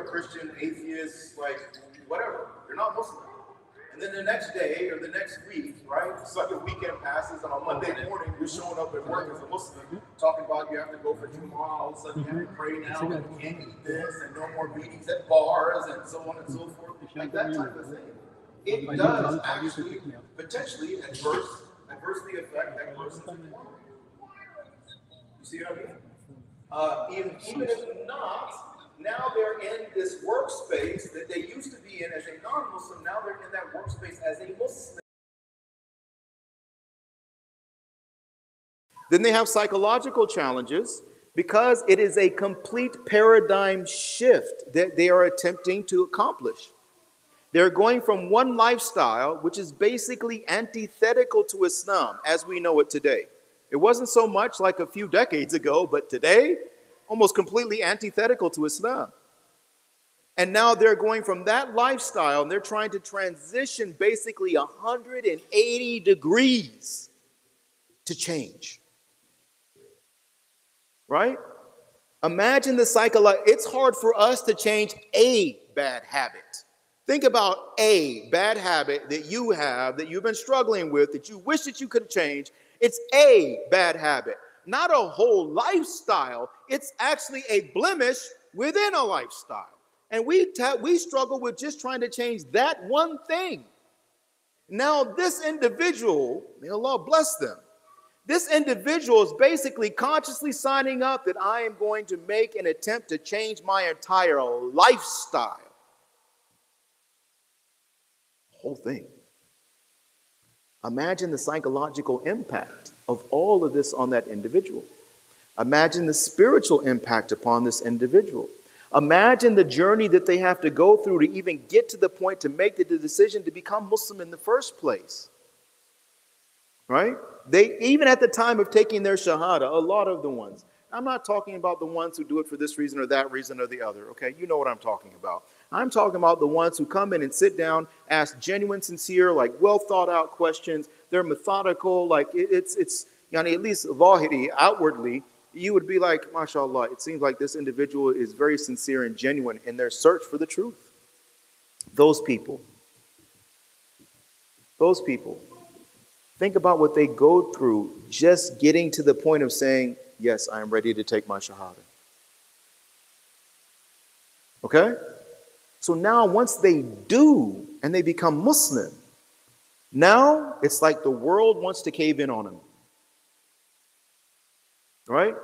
whatever, Christian, atheist, like whatever. They're not Muslim. And then the next day or the next week, right? It's like a weekend passes, and on Monday morning, you're showing up at work as a Muslim, talking about you have to go for Jumu'ah, all of a sudden you have to pray now, and you can't eat this, and no more meetings at bars, and so on and so forth. Like that type of thing. It does actually potentially adversely affect that person's employment. You see what I mean? Even if not, now they're in this workspace that they used to be in as a non-Muslim. Now they're in that workspace as a Muslim. Then they have psychological challenges because it is a complete paradigm shift that they are attempting to accomplish. They're going from one lifestyle, which is basically antithetical to Islam as we know it today. It wasn't so much like a few decades ago, but today, almost completely antithetical to Islam. And now they're going from that lifestyle and they're trying to transition basically 180 degrees to change. Right? Imagine the psychological. It's hard for us to change a bad habit. Think about a bad habit that you have, that you've been struggling with, that you wish that you could change. It's a bad habit. Not a whole lifestyle. It's actually a blemish within a lifestyle. And we struggle with just trying to change that one thing. Now, this individual, may Allah bless them, this individual is basically consciously signing up that I am going to make an attempt to change my entire lifestyle. Whole thing. Imagine the psychological impact of all of this on that individual. Imagine the spiritual impact upon this individual. Imagine the journey that they have to go through to even get to the point to make the decision to become Muslim in the first place. Right? They, even at the time of taking their shahada, a lot of the ones, I'm not talking about the ones who do it for this reason or that reason or the other. Okay, you know what I'm talking about. I'm talking about the ones who come in and sit down, ask genuine, sincere, like well thought out questions. They're methodical, like it's at least zahiri, outwardly, you would be like, mashallah, it seems like this individual is very sincere and genuine in their search for the truth. Those people, think about what they go through just getting to the point of saying, yes, I am ready to take my shahada. Okay? So now once they do and they become Muslim, now it's like the world wants to cave in on them. Right?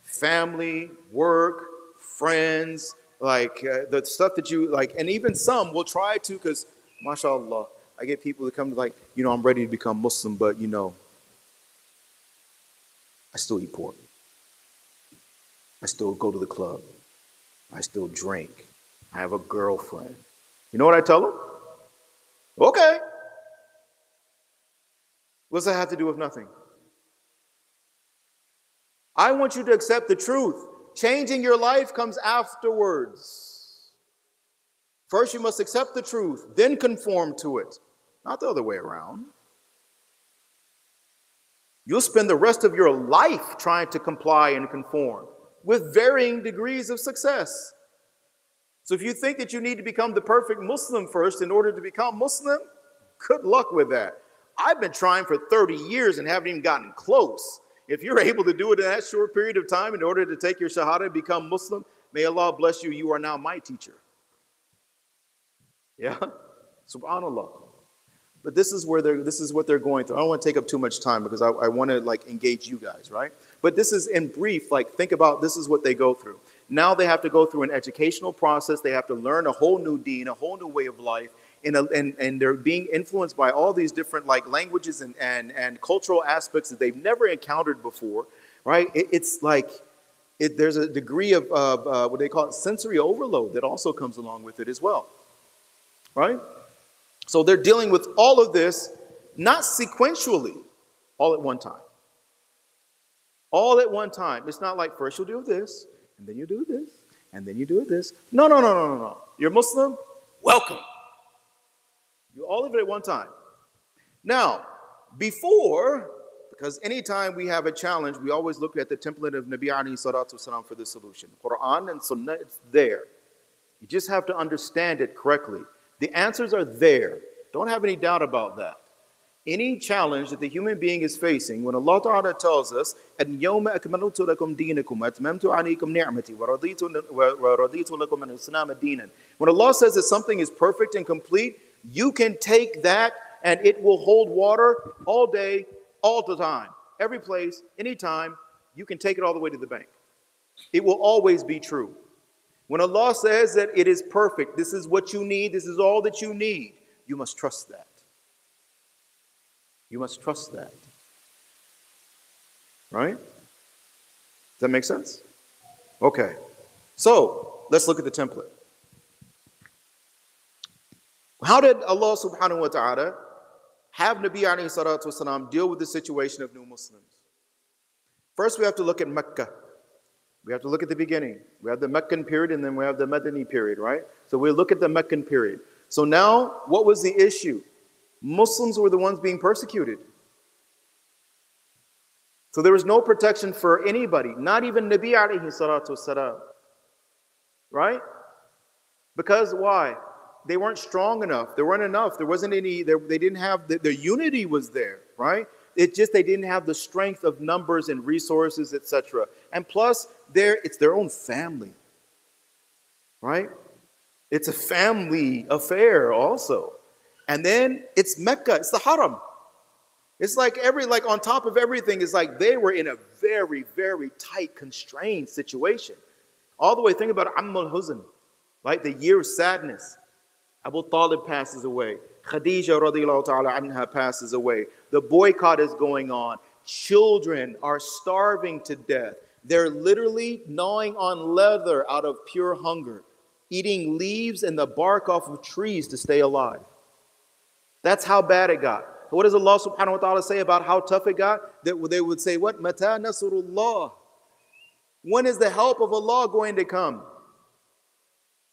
Family, work, friends, like the stuff that you like, and even some will try to, because mashallah, I get people that come to like, I'm ready to become Muslim, but I still eat pork. I still go to the club. I still drink. I have a girlfriend. You know what I tell them? Okay. What does that have to do with nothing? I want you to accept the truth. Changing your life comes afterwards. First, you must accept the truth, then conform to it. Not the other way around. You'll spend the rest of your life trying to comply and conform with varying degrees of success. So if you think that you need to become the perfect Muslim first in order to become Muslim, good luck with that. I've been trying for 30 years and haven't even gotten close. If you're able to do it in that short period of time in order to take your shahada and become Muslim, may Allah bless you. You are now my teacher. Yeah? Subhanallah. But this is what they're going through. I don't want to take up too much time because I want to engage you guys, right? But this is in brief, think about this is what they go through. Now they have to go through an educational process. They have to learn a whole new deen, a whole new way of life. And they're being influenced by all these different languages and cultural aspects that they've never encountered before, right? There's a degree of what they call it, sensory overload that also comes along with it as well, right? So they're dealing with all of this, not sequentially, all at one time. All at one time. It's not like first you'll do this, and then you do this, and then you do this. No. You're Muslim? Welcome. You all of it at one time. Now, because anytime we have a challenge, we always look at the template of Nabi alayhi salatu wasalam for the solution. Quran and Sunnah, it's there. You just have to understand it correctly. The answers are there. Don't have any doubt about that. Any challenge that the human being is facing, when Allah Ta'ala tells us, الْيَوْمَ أَكْمَلْتُ لَكُمْ دِينَكُمْ وَأَتْمَمْتُ عَلَيْكُمْ نِعْمَتِي وَرَضِيتُ لَكُمْ الْإِسْلَامَ دِينًا. When Allah says that something is perfect and complete, you can take that and it will hold water all day, all the time. Every place, anytime, you can take it all the way to the bank. It will always be true. When Allah says that it is perfect, this is what you need, this is all that you need, you must trust that. You must trust that. Right? Does that make sense? Okay. So, let's look at the template. How did Allah subhanahu wa ta'ala have Nabi alayhi salatu wasalam deal with the situation of new Muslims? First, we have to look at Mecca. We have to look at the beginning. We have the Meccan period and then we have the Madani period, right? So we look at the Meccan period. So now, what was the issue? Muslims were the ones being persecuted. So there was no protection for anybody, not even Nabi alayhi salatu wasalam. Right? Because why? They weren't strong enough. There weren't enough. There wasn't any, they didn't have, the unity was there, right? It just, they didn't have the strength of numbers and resources, etc. And plus, it's their own family, right? It's a family affair also. And then it's Mecca, it's the Haram. It's like on top of everything, it's like they were in a very, very tight, constrained situation. All the way, think about Ammul Huzn, right? The year of sadness. Abu Talib passes away. Khadija radiallahu ta'ala anha passes away. The boycott is going on. Children are starving to death. They're literally gnawing on leather out of pure hunger, eating leaves and the bark off of trees to stay alive. That's how bad it got. What does Allah subhanahu wa ta'ala say about how tough it got? That they would say, what? Mata nasrullah. When is the help of Allah going to come?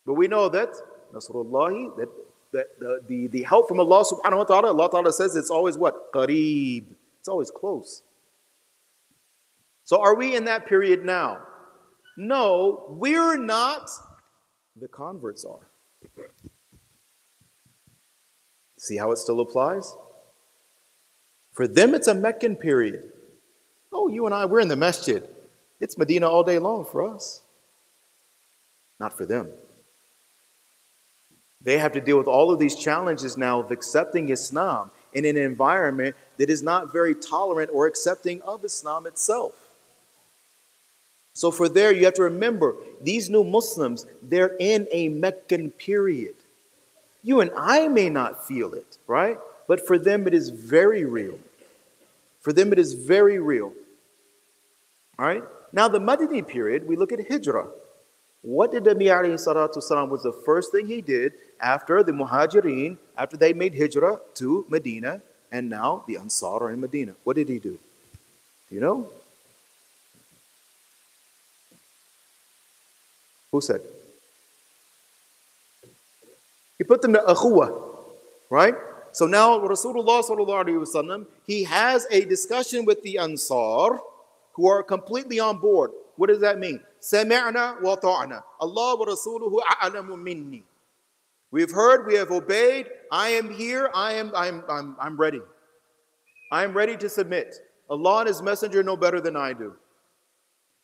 But we know that Nasrullahi, that the help from Allah subhanahu wa ta'ala, Allah ta'ala says it's always what? Qareeb. It's always close. So are we in that period now? No, we're not. The converts are. See how it still applies? For them, it's a Meccan period. Oh, you and I, we're in the masjid. It's Medina all day long for us. Not for them. They have to deal with all of these challenges now of accepting Islam in an environment that is not very tolerant or accepting of Islam itself. So for there, you have to remember, these new Muslims, they're in a Meccan period. You and I may not feel it, right? But for them, it is very real. For them, it is very real. All right? Now, the Madani period, we look at Hijrah. What did Nabi alayhi salatu wasalam was the first thing he did after the Muhajirin, after they made Hijrah to Medina, and now the Ansar are in Medina? What did he do? Do you know? Who said? He put them to akhuwah, right? So now Rasulullah sallallahu alaihi wasallam, he has a discussion with the Ansar who are completely on board. What does that mean? Sami'na wa ta'na. Allah wa rasuluhu a'lamu minni. We've heard, we have obeyed. I am here. I'm ready. I am ready to submit. Allah and His Messenger know better than I do.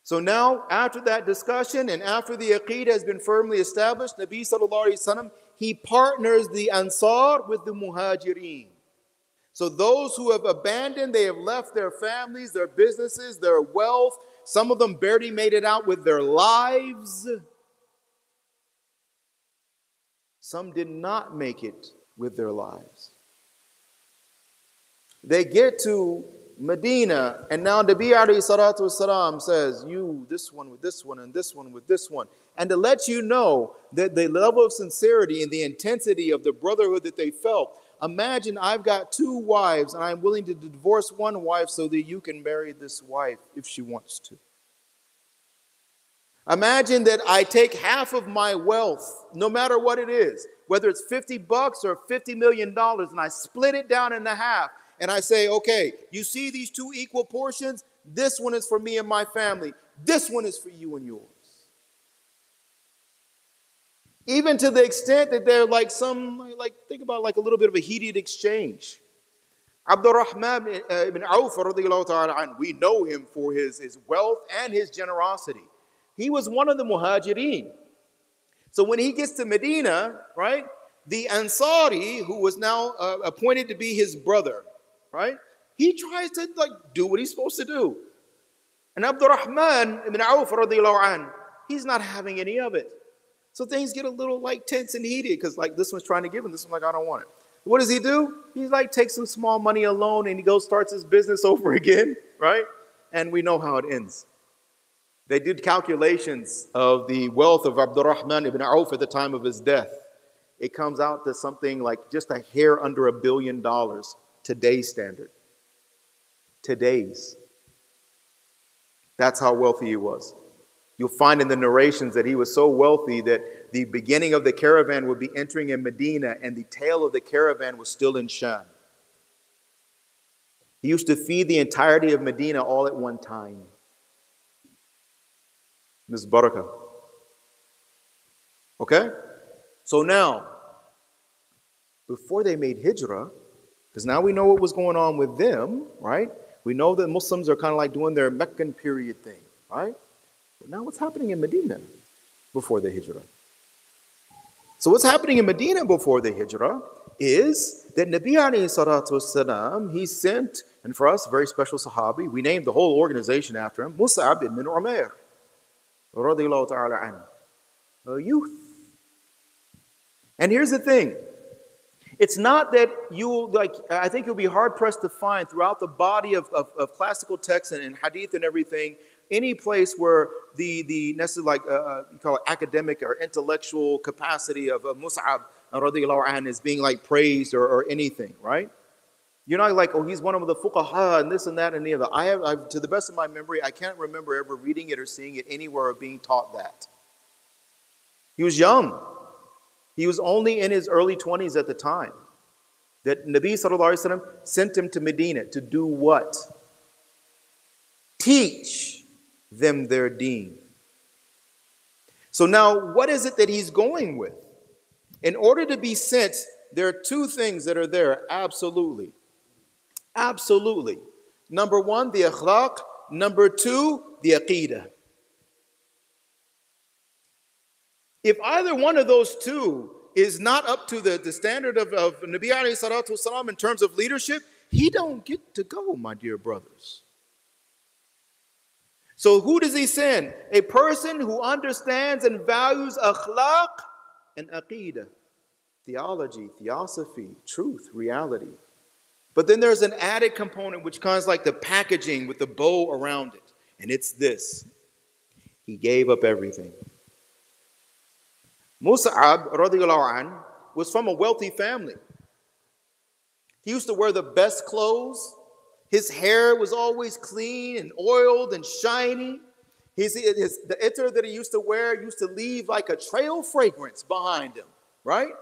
So now, after that discussion and after the Aqeedah has been firmly established, Nabi sallallahu alaihi wasallam, he partners the Ansar with the Muhajirin. So those who have abandoned, they have left their families, their businesses, their wealth. Some of them barely made it out with their lives. Some did not make it with their lives. They get to Medina, and now Nabi alayhi salatu wasalam says, you, this one with this one, and this one with this one. And to let you know that the level of sincerity and the intensity of the brotherhood that they felt, imagine I've got 2 wives, and I'm willing to divorce one wife so that you can marry this wife if she wants to. Imagine that I take half of my wealth, no matter what it is, whether it's $50 or $50 million, and I split it down in half. And I say, okay, you see these 2 equal portions? This one is for me and my family. This one is for you and yours. Even to the extent that they're like think about like a little bit of a heated exchange. Abdurrahman ibn Auf, radiallahu ta'ala anhu, we know him for his wealth and his generosity. He was one of the muhajirin. So when he gets to Medina, right, the Ansari, who was now appointed to be his brother, right, he tries to like do what he's supposed to do. And Abdurrahman ibn Auf, radiallahu anhu, he's not having any of it. So things get a little like tense and heated because like this one's trying to give him, this one's like, I don't want it. What does he do? He like takes some small money alone and he goes starts his business over again, right? And we know how it ends. They did calculations of the wealth of Abdurrahman ibn Auf at the time of his death. It comes out to something like just a hair under $1 billion, today's standard. Today's. That's how wealthy he was. You'll find in the narrations that he was so wealthy that the beginning of the caravan would be entering in Medina and the tail of the caravan was still in Sham. He used to feed the entirety of Medina all at one time. Ms. Barakah. Okay? So now, before they made hijrah, because now we know what was going on with them, right? We know that Muslims are kind of like doing their Meccan period thing, right? But now what's happening in Medina before the hijrah? So what's happening in Medina before the hijrah is that Nabi alayhi salatu wasalam, he sent, and for us, a very special sahabi, we named the whole organization after him, Mus'ab ibn Umair, radiallahu ta'ala anhu, a youth. And here's the thing. It's not that I think you'll be hard pressed to find throughout the body of classical texts and hadith and everything, any place where the necessary you call it academic or intellectual capacity of Mus'ab radiallahu anhu is being like praised or anything, right? You're not like, oh, he's one of the fuqaha and this and that and the other. I've, to the best of my memory, I can't remember ever reading it or seeing it anywhere or being taught that. He was young. He was only in his early 20s at the time that Nabi sallallahu alaihi wasallam sent him to Medina to do what? Teach them their deen. So now what is it that he's going with? In order to be sent, there are two things that are there, absolutely. Absolutely. Number one, the akhlaq. Number two, the aqeedah. If either one of those two is not up to the standard of Nabi alayhi salatu wasalam in terms of leadership, he don't get to go, my dear brothers. So who does he send? A person who understands and values akhlaq and aqeedah. Theology, theosophy, truth, reality. But then there's an added component which comes like the packaging with the bow around it. And it's this. He gave up everything. Mus'ab radiallahu anhu was from a wealthy family. He used to wear the best clothes. His hair was always clean and oiled and shiny. The itar that he used to wear used to leave like a trail fragrance behind him, right?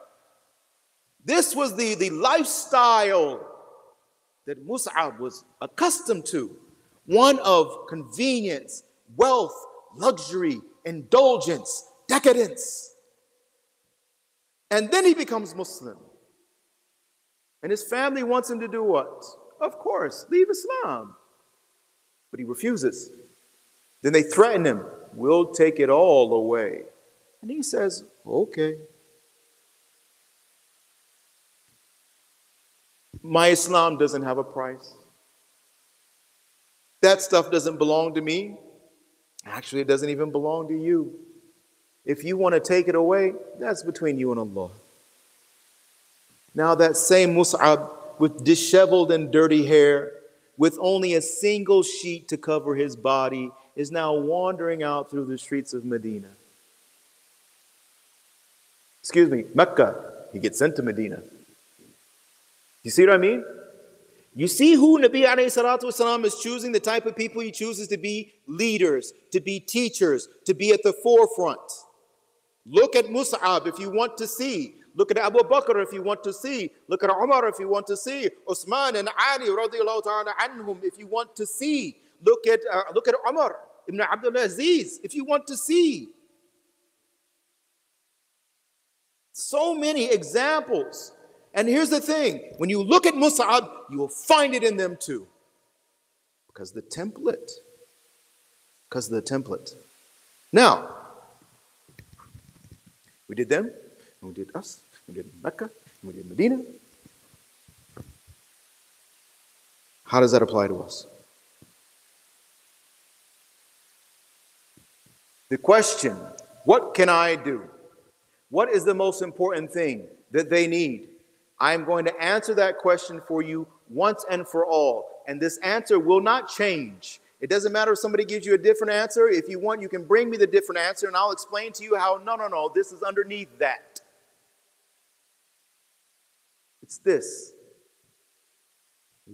This was the lifestyle that Mus'ab was accustomed to. One of convenience, wealth, luxury, indulgence, decadence. And then he becomes Muslim. And his family wants him to do what? Of course, leave Islam. But he refuses. Then they threaten him, we'll take it all away. And he says, okay. My Islam doesn't have a price. That stuff doesn't belong to me. Actually, it doesn't even belong to you. If you want to take it away, that's between you and Allah. Now that same Mus'ab with disheveled and dirty hair, with only a single sheet to cover his body, is now wandering out through the streets of Medina. Excuse me, Mecca. He gets sent to Medina. You see what I mean? You see who Nabi alayhi salatu wasalam is choosing, the type of people he chooses to be leaders, to be teachers, to be at the forefront. Look at Mus'ab if you want to see. Look at Abu Bakr if you want to see. Look at Umar if you want to see. Uthman and Ali radiallahu ta'ala anhum if you want to see. Look at Umar ibn Abdul Aziz if you want to see. So many examples. And here's the thing. When you look at Mus'ab, you will find it in them too. Because the template. Because of the template. Now, we did them, and we did us, we did Mecca, and we did Medina. How does that apply to us? The question, what can I do? What is the most important thing that they need? I'm going to answer that question for you once and for all. And this answer will not change. It doesn't matter if somebody gives you a different answer. If you want, you can bring me the different answer and I'll explain to you how, no, this is underneath that. It's this.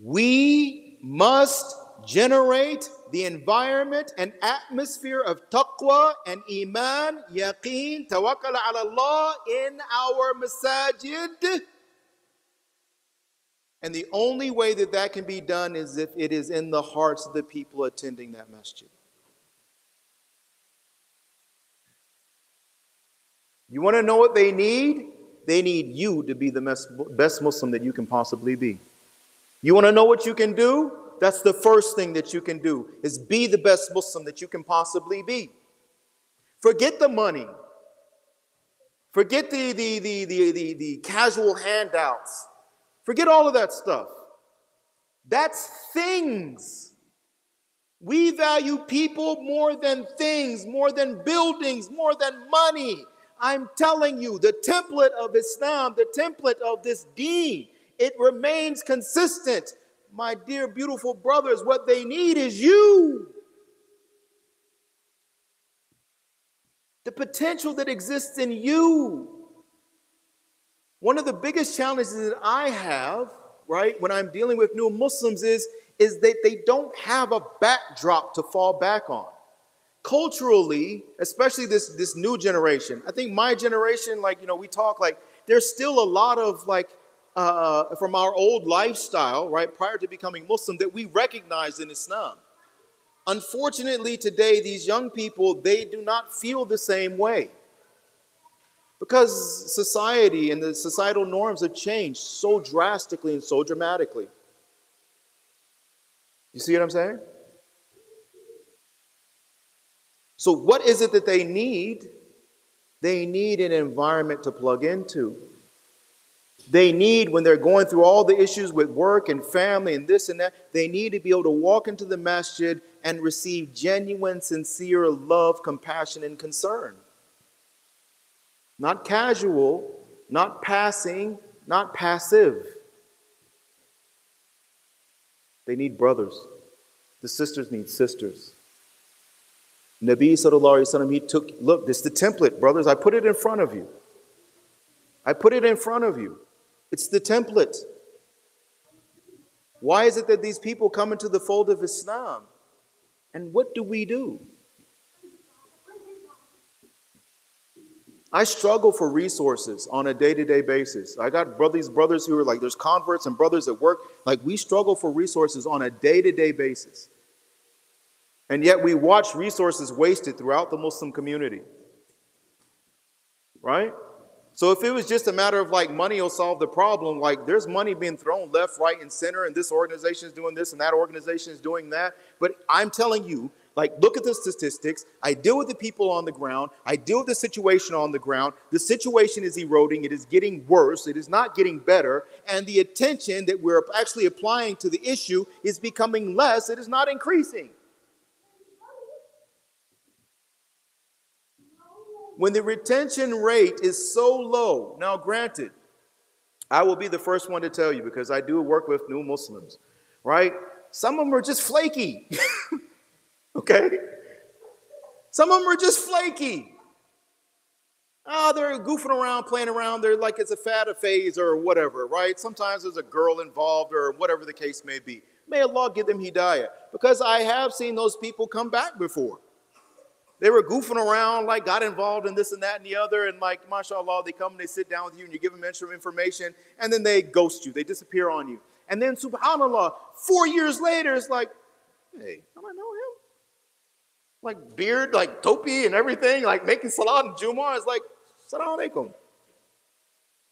We must generate the environment and atmosphere of taqwa and iman, yaqeen, tawakkul ala Allah in our masajid. And the only way that that can be done is if it is in the hearts of the people attending that masjid. You want to know what they need? They need you to be the best Muslim that you can possibly be. You want to know what you can do? That's the first thing that you can do, is be the best Muslim that you can possibly be. Forget the money. Forget the casual handouts. Forget all of that stuff. That's things. We value people more than things, more than buildings, more than money. I'm telling you, the template of Islam, the template of this deen, it remains consistent. My dear, beautiful brothers, what they need is you. The potential that exists in you. One of the biggest challenges that I have, right, when I'm dealing with new Muslims is that they don't have a backdrop to fall back on. Culturally, especially this new generation, I think my generation, we talk there's still a lot of from our old lifestyle, right, prior to becoming Muslim that we recognize in Islam. Unfortunately, today, these young people, they do not feel the same way. Because society and the societal norms have changed so drastically and so dramatically. You see what I'm saying? So what is it that they need? They need an environment to plug into. They need, when they're going through all the issues with work and family and this and that, they need to be able to walk into the masjid and receive genuine, sincere love, compassion, and concern. Not casual, not passing, not passive. They need brothers. The sisters need sisters. Nabi sallallahu alaihi wasallam, he took, look, this is the template, brothers. I put it in front of you. I put it in front of you. It's the template. Why is it that these people come into the fold of Islam? And what do we do? I struggle for resources on a day-to-day basis. I got brothers who are there's converts and brothers at work. We struggle for resources on a day-to-day basis. And yet we watch resources wasted throughout the Muslim community. Right? So if it was just a matter of money will solve the problem, there's money being thrown left, right, and center, and this organization is doing this and that organization is doing that. But I'm telling you, look at the statistics. I deal with the people on the ground. I deal with the situation on the ground. The situation is eroding. It is getting worse. It is not getting better. And the attention that we're actually applying to the issue is becoming less. It is not increasing. When the retention rate is so low, now granted, I will be the first one to tell you because I do work with new Muslims, right? Some of them are just flaky. Okay? Some of them are just flaky. They're goofing around, playing around. They're it's a fad, a phase, or whatever, right? Sometimes there's a girl involved or whatever the case may be. May Allah give them hidayah. Because I have seen those people come back before. They were goofing around, got involved in this and that and the other. And mashallah, they come and they sit down with you and you give them extra information. And then they ghost you. They disappear on you. And then subhanallah, 4 years later, it's hey, don't I know him? Beard, topi and everything, making salat and Jumu'ah. It's Salaam alaikum.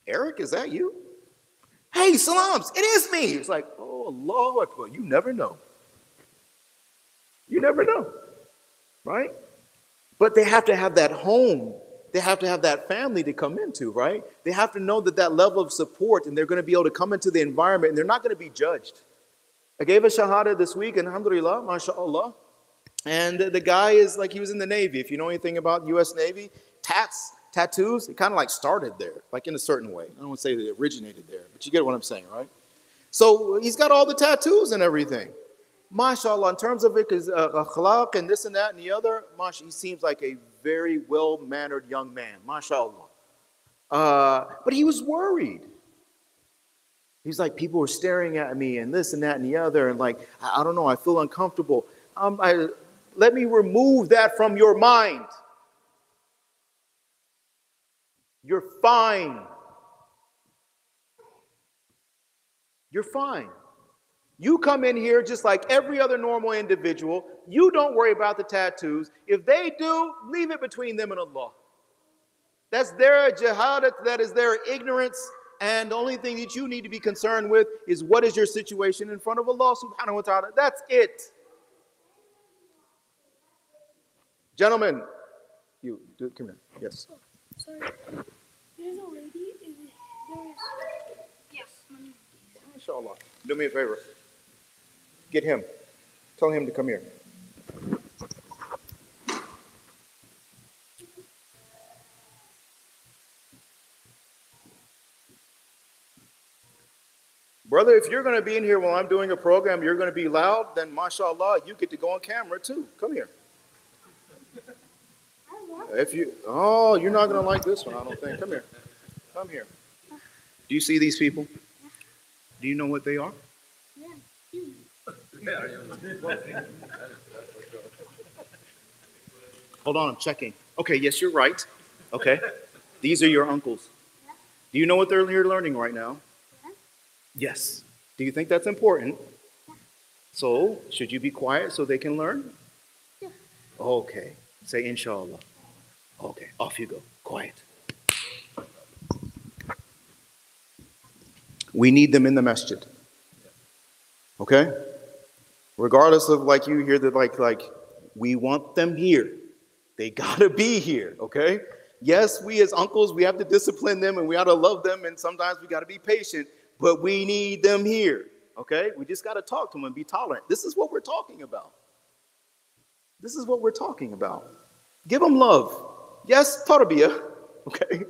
Eric, is that you? Hey, Salams, it is me. It's like, oh, Allahu Akbar. You never know. You never know, right? But they have to have that home. They have to have that family to come into, right? They have to know that level of support, and they're going to be able to come into the environment, and they're not going to be judged. I gave a shahada this week, and alhamdulillah, mashallah. And the guy is like, he was in the Navy. If you know anything about U.S. Navy, tattoos, it kind of like started there, like in a certain way. I don't want to say that it originated there, but you get what I'm saying, right? So he's got all the tattoos and everything. MashaAllah, in terms of it, because akhlaq and this and that and the other, he seems like a very well-mannered young man, MashaAllah. But he was worried. He's like, people were staring at me and this and that and the other, and like, I don't know, I feel uncomfortable. Let me remove that from your mind. You're fine. You're fine. You come in here just like every other normal individual. You don't worry about the tattoos. If they do, leave it between them and Allah. That's their jahalat, that is their ignorance. And the only thing that you need to be concerned with is what is your situation in front of Allah subhanahu wa ta'ala. That's it. Gentlemen, come here. Yes. Sorry. There's a lady. Yes. Inshallah. Do me a favor. Get him. Tell him to come here. Brother, if you're going to be in here while I'm doing a program, you're going to be loud, then mashallah, you get to go on camera too. Come here. You're not going to like this one, I don't think. Come here. Come here. Do you see these people? Do you know what they are? Yeah. Hold on, I'm checking. Okay, yes, you're right. Okay. These are your uncles. Do you know what they're here learning right now? Yes. Do you think that's important? So, should you be quiet so they can learn? Yeah. Okay. Say inshallah. Okay, off you go. Quiet. We need them in the masjid. Okay? Regardless of like you hear that like we want them here. They gotta be here, okay? Yes, we as uncles, we have to discipline them and we ought to love them, and sometimes we gotta be patient, but we need them here. Okay? We just gotta talk to them and be tolerant. This is what we're talking about. This is what we're talking about. Give them love. Yes, tarbiyah. Okay?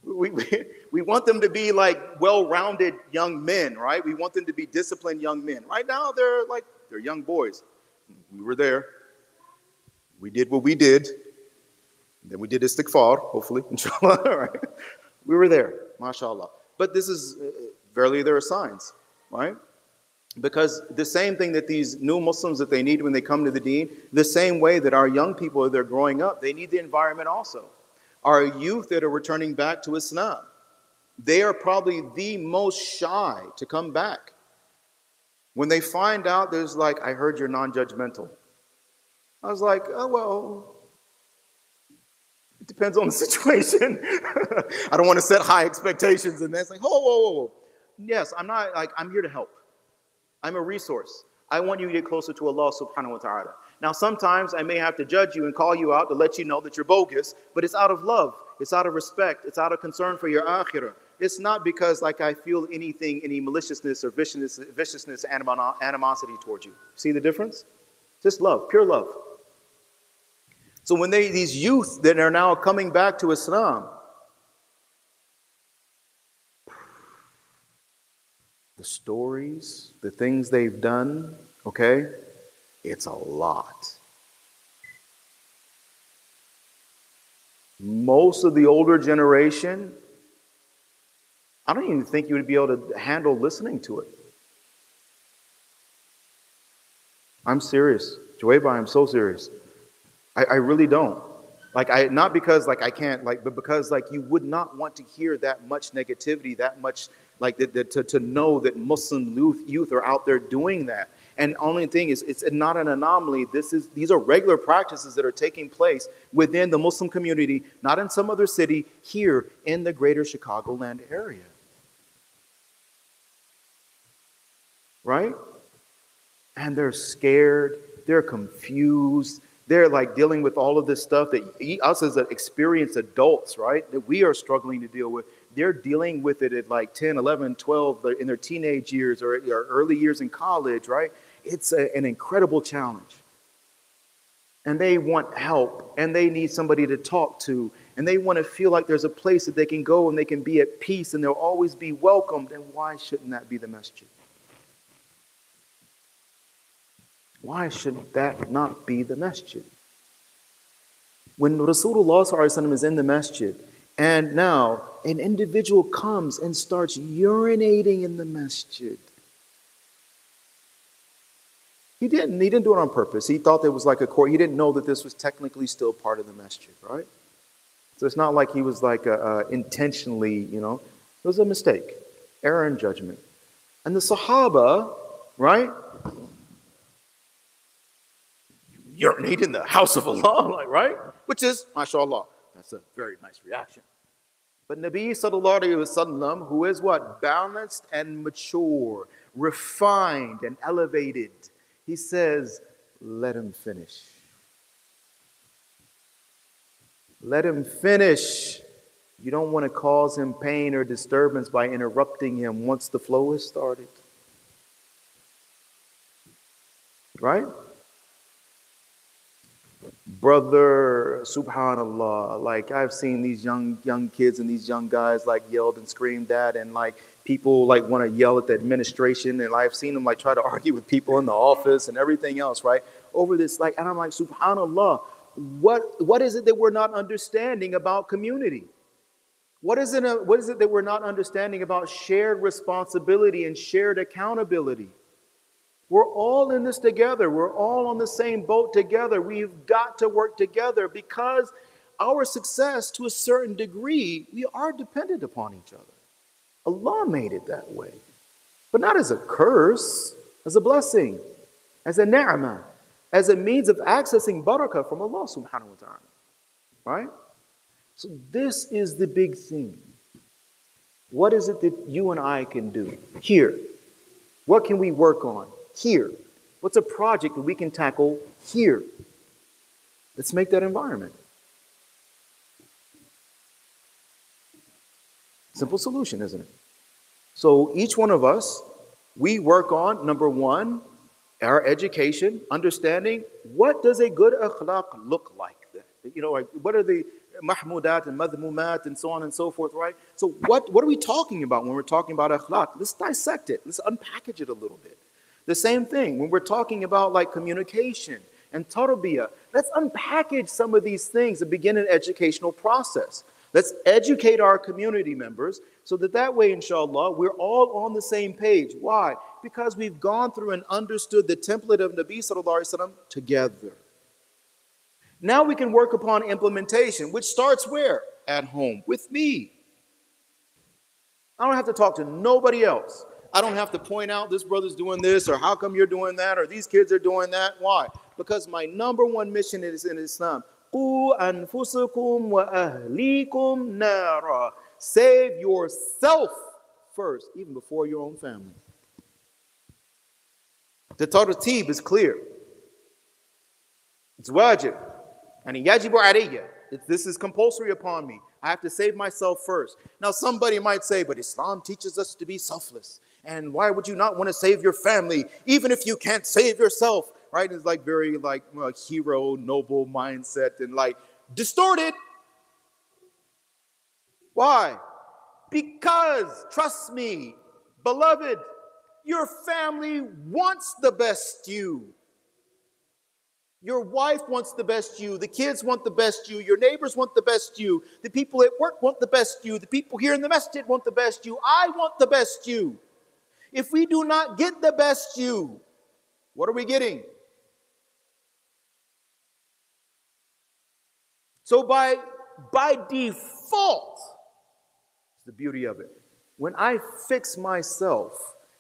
We want them to be like well-rounded young men, right? We want them to be disciplined young men. Right now, they're young boys. We were there. We did what we did. Then we did istighfar, hopefully, inshallah. Right? We were there, mashallah. But this is, verily there are signs, right? Because the same thing that these new Muslims that they need when they come to the deen, the same way that our young people, as they're growing up, they need the environment also. Our youth that are returning back to Islam, they are probably the most shy to come back. When they find out there's like, I heard you're non-judgmental. I was like, oh, well, it depends on the situation. I don't want to set high expectations. And that's like, whoa. Yes, I'm here to help. I'm a resource. I want you to get closer to Allah subhanahu wa ta'ala. Now, sometimes I may have to judge you and call you out to let you know that you're bogus, but it's out of love. It's out of respect. It's out of concern for your akhirah. It's not because like I feel any maliciousness or viciousness, animosity towards you. See the difference? Just love, pure love. So when these youth that are now coming back to Islam, the stories, the things they've done, okay, it's a lot. Most of the older generation, I don't even think you would be able to handle listening to it. I'm serious. Juwayba, I'm so serious. I really don't. Like, not because like I can't, like, but because like you would not want to hear that much negativity, that much like to know that Muslim youth are out there doing that. And only thing is, it's not an anomaly. These are regular practices that are taking place within the Muslim community, not in some other city, here in the greater Chicagoland area. Right? And they're scared, they're confused, they're like dealing with all of this stuff that us as experienced adults, right, that we are struggling to deal with. They're dealing with it at like 10, 11, 12, in their teenage years or early years in college, right? It's an incredible challenge. And they want help, and they need somebody to talk to, and they want to feel like there's a place that they can go and they can be at peace and they'll always be welcomed. And why shouldn't that be the masjid? Why should that not be the masjid? When Rasulullah ﷺ is in the masjid, and now an individual comes and starts urinating in the masjid. He didn't do it on purpose. He thought there was like a court. He didn't know that this was technically still part of the masjid, right? So it's not like he was like intentionally, it was a mistake, error in judgment. And the Sahaba, right? Urinate in the house of Allah, like, right? Which is, mashallah, that's a very nice reaction. But Nabi sallallahu alayhi wasallam, who is what? Balanced and mature, refined and elevated. He says, let him finish. Let him finish. You don't want to cause him pain or disturbance by interrupting him once the flow has started. Right? Brother, subhanallah, like I've seen these young kids and these young guys like yelled and screamed at, and like people like want to yell at the administration, and I've seen them like try to argue with people in the office and everything else, right? Over this, like, and I'm like, subhanallah, what is it that we're not understanding about community? What is it that we're not understanding about shared responsibility and shared accountability? We're all in this together. We're all on the same boat together. We've got to work together because our success, to a certain degree, we are dependent upon each other. Allah made it that way. But not as a curse, as a blessing, as a ni'mah, as a means of accessing barakah from Allah subhanahu wa ta'ala. Right? So this is the big thing. What is it that you and I can do here? What can we work on here? What's a project that we can tackle here? Let's make that environment. Simple solution, isn't it? So each one of us, we work on, number one, our education, understanding what does a good akhlaq look like? Like what are the mahmudat and madhmumat and so on and so forth, right? So what are we talking about when we're talking about akhlaq? Let's dissect it. Let's unpackage it a little bit. The same thing when we're talking about like communication and tarbiyah. Let's unpackage some of these things and begin an educational process. Let's educate our community members so that way, inshallah, we're all on the same page. Why? Because we've gone through and understood the template of Nabi sallallahu alaihi wasallam together. Now we can work upon implementation, which starts where? At home, with me. I don't have to talk to nobody else. I don't have to point out this brother's doing this, or how come you're doing that, or these kids are doing that. Why? Because my number one mission is in Islam. قُوا أَنفُسَكُمْ وَأَهْلِيكُمْ نَارًا. Save yourself first, even before your own family. The tartib is clear. It's wajib. And yajibu alayya. This is compulsory upon me. I have to save myself first. Now somebody might say, but Islam teaches us to be selfless. And why would you not want to save your family, even if you can't save yourself? Right? It's like very like hero, noble mindset and like distorted. Why? Because, trust me, beloved, your family wants the best you. Your wife wants the best you. The kids want the best you. Your neighbors want the best you. The people at work want the best you. The people here in the masjid want the best you. I want the best you. If we do not get the best you, what are we getting? So by default, the beauty of it, when I fix myself,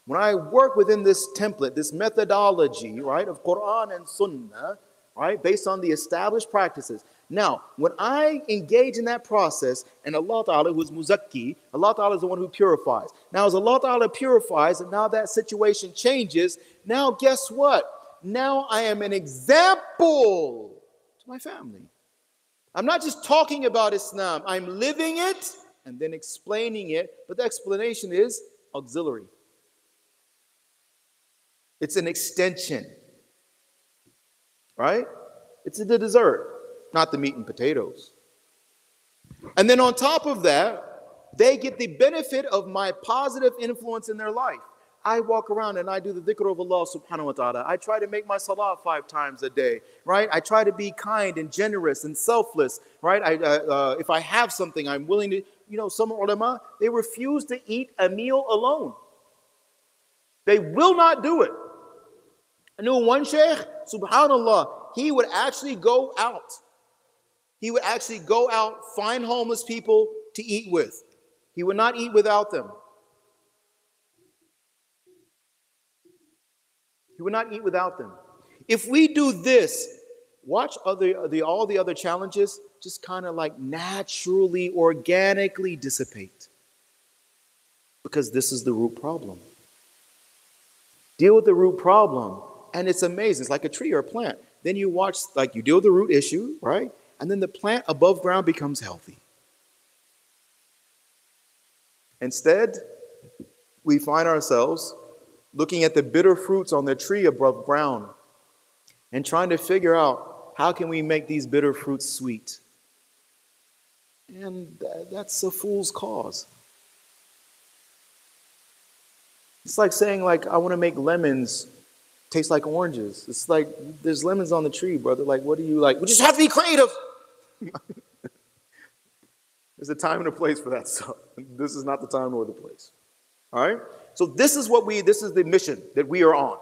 when I work within this template, this methodology, right, of Quran and Sunnah, right, based on the established practices. Now, when I engage in that process, and Allah Ta'ala, who is Muzakki, Allah Ta'ala is the one who purifies. Now, as Allah Ta'ala purifies, and now that situation changes, now guess what? Now I am an example to my family. I'm not just talking about Islam, I'm living it and then explaining it, but the explanation is auxiliary. It's an extension, right? It's the dessert, not the meat and potatoes. And then on top of that, they get the benefit of my positive influence in their life. I walk around and I do the dhikr of Allah subhanahu wa ta'ala. I try to make my salah 5 times a day, right? I try to be kind and generous and selfless, right? If I have something, I'm willing to, some ulama, they refuse to eat a meal alone. They will not do it. I knew one sheikh, subhanallah, he would actually go out. He would actually go out, find homeless people to eat with. He would not eat without them. He would not eat without them. If we do this, watch all the other challenges just kind of like naturally, organically dissipate. Because this is the root problem. Deal with the root problem. And it's amazing. It's like a tree or a plant. Then you watch, like you deal with the root issue, right? And then the plant above ground becomes healthy. Instead, we find ourselves looking at the bitter fruits on the tree above ground and trying to figure out how can we make these bitter fruits sweet. And that's a fool's cause. It's like saying, like, I want to make lemons taste like oranges. It's like, there's lemons on the tree, brother. Like, what do you like? We just have to be creative. There's a time and a place for that stuff. This is not the time nor the place. All right? So this is the mission that we are on.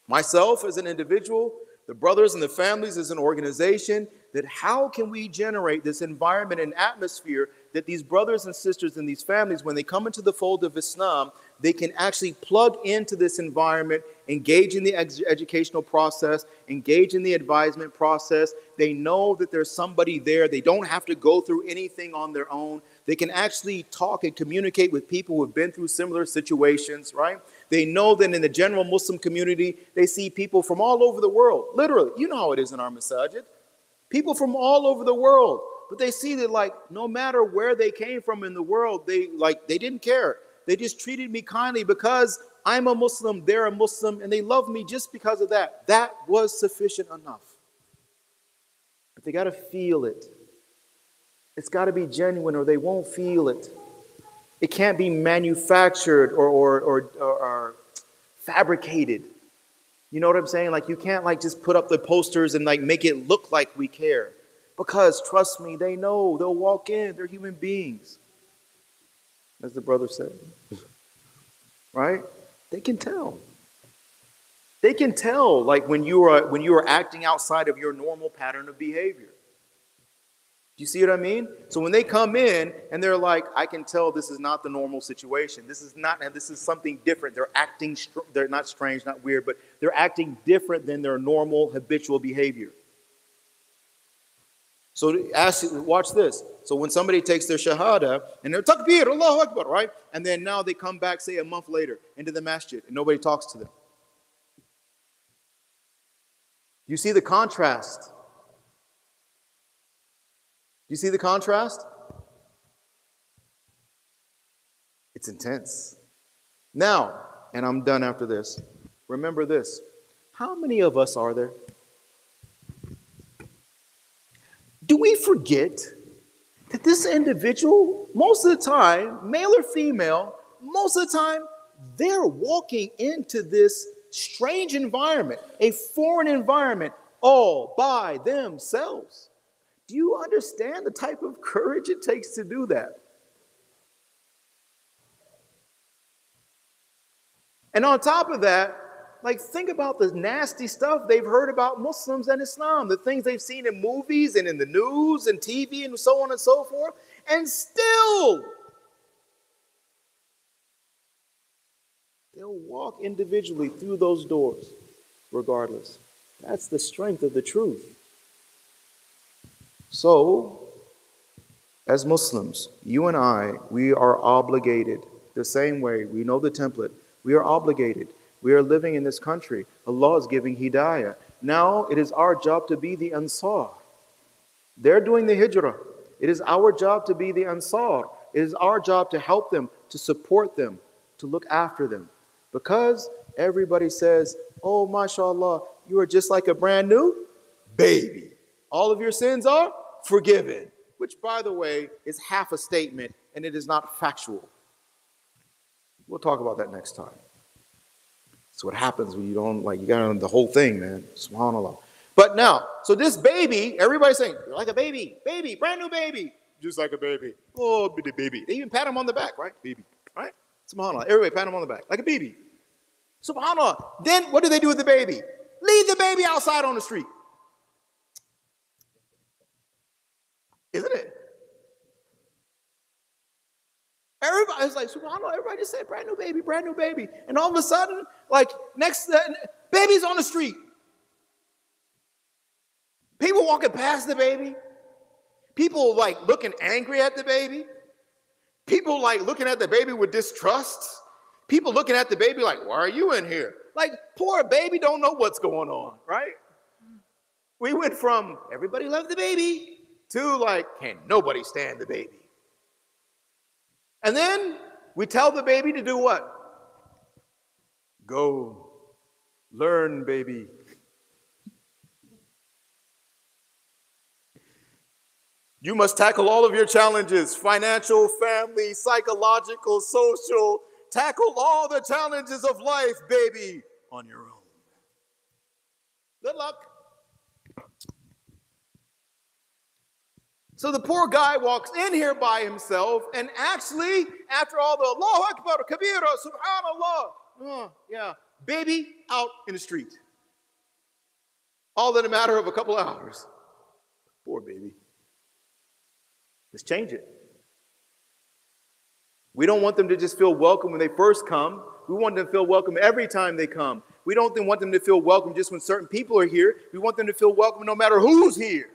Myself as an individual, the brothers and the families as an organization, that how can we generate this environment and atmosphere that these brothers and sisters and these families, when they come into the fold of Islam, they can actually plug into this environment, engage in the educational process, engage in the advisement process. They know that there's somebody there. They don't have to go through anything on their own. They can actually talk and communicate with people who have been through similar situations, right? They know that in the general Muslim community, they see people from all over the world. Literally, you know how it is in our masajid. People from all over the world. But they see that, like, no matter where they came from in the world, they didn't care. They just treated me kindly because I'm a Muslim, they're a Muslim, and they love me just because of that. That was sufficient enough. But they got to feel it. It's got to be genuine or they won't feel it. It can't be manufactured or fabricated. You know what I'm saying? Like, you can't like just put up the posters and like make it look like we care. Because trust me, they know, they'll walk in, they're human beings. As the brother said. Right? They can tell. They can tell like when you are acting outside of your normal pattern of behavior. Do you see what I mean? So when they come in and they're like, I can tell this is not the normal situation. This is something different. They're not strange, not weird, but they're acting different than their normal habitual behavior. So watch this. So when somebody takes their shahada and they're takbir, Allahu Akbar, right? And then now they come back, say a month later, into the masjid and nobody talks to them. You see the contrast? You see the contrast? It's intense. Now, and I'm done after this, remember this. How many of us are there? Do we forget that this individual, most of the time, male or female, most of the time, they're walking into this strange environment, a foreign environment, all by themselves? Do you understand the type of courage it takes to do that? And on top of that, like, think about the nasty stuff they've heard about Muslims and Islam, the things they've seen in movies and in the news and TV and so on and so forth, and still they'll walk individually through those doors, regardless. That's the strength of the truth. So, as Muslims, you and I, we are obligated the same way. We know the template. We are obligated. We are living in this country. Allah is giving hidayah. Now it is our job to be the Ansar. They're doing the hijrah. It is our job to be the Ansar. It is our job to help them, to support them, to look after them. Because everybody says, oh, mashallah, you are just like a brand new baby. All of your sins are forgiven. Which, by the way, is half a statement and it is not factual. We'll talk about that next time. That's what happens when you don't, like, you got on the whole thing, man. SubhanAllah. But now, so this baby, everybody's saying, you're like a baby, baby, brand new baby. Just like a baby. Oh, baby. They even pat him on the back, right? Baby, right? SubhanAllah. Everybody pat him on the back, like a baby. SubhanAllah. Then what do they do with the baby? Leave the baby outside on the street. Isn't it? Everybody's like, SubhanAllah, everybody just said brand new baby, brand new baby. And all of a sudden, like, baby's on the street. People walking past the baby. People like looking angry at the baby. People like looking at the baby with distrust. People looking at the baby like, why are you in here? Like, poor baby don't know what's going on, right? We went from everybody loved the baby to like, can nobody stand the baby? And then we tell the baby to do what? Go learn, baby. You must tackle all of your challenges, financial, family, psychological, social. Tackle all the challenges of life, baby, on your own. Good luck. So the poor guy walks in here by himself, and actually, after all the Allahu Akbar, Kabira, Subhanallah, baby out in the street. All in a matter of a couple hours. Poor baby. Let's change it. We don't want them to just feel welcome when they first come. We want them to feel welcome every time they come. We don't want them to feel welcome just when certain people are here. We want them to feel welcome no matter who's here.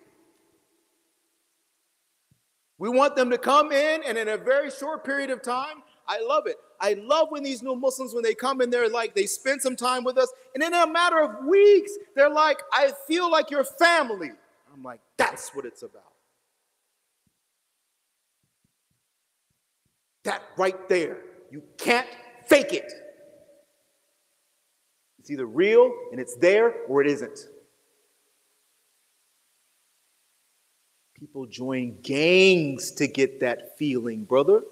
We want them to come in, and in a very short period of time, I love it. I love when these new Muslims, when they come in there, like they spend some time with us, and in a matter of weeks, they're like, I feel like your family. I'm like, that's what it's about. That right there. You can't fake it. It's either real and it's there or it isn't. People join gangs to get that feeling, brother.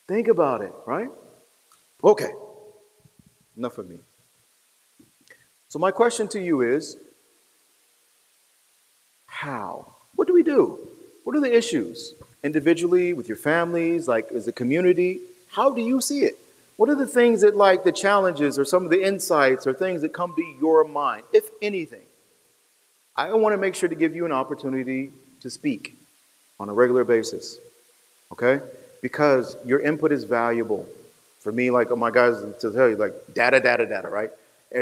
Think about it, right? Okay. Enough of me. So my question to you is, how? What do we do? What are the issues? Individually, with your families, like as a community, how do you see it? What are the things that, like, the challenges or some of the insights or things that come to your mind, if anything? I want to make sure to give you an opportunity to speak on a regular basis, okay? Because your input is valuable. For me, like, oh my guys, to tell you, like, data, right?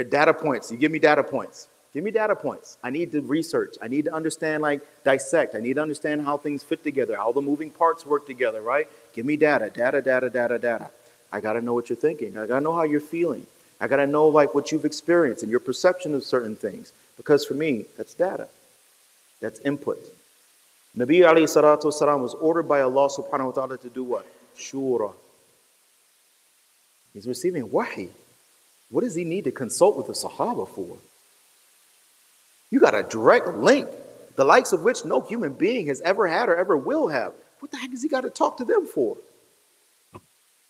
Data points. You give me data points. Give me data points. I need to research. I need to understand, like, dissect. I need to understand how things fit together, how the moving parts work together, right? Give me data. I got to know what you're thinking. I got to know how you're feeling. I got to know, like, what you've experienced and your perception of certain things. Because for me, that's data. That's input. Nabi alayhi salatu wasalam was ordered by Allah subhanahu wa ta'ala to do what? Shura. He's receiving wahi. What does he need to consult with the Sahaba for? You got a direct link, the likes of which no human being has ever had or ever will have. What the heck has he got to talk to them for?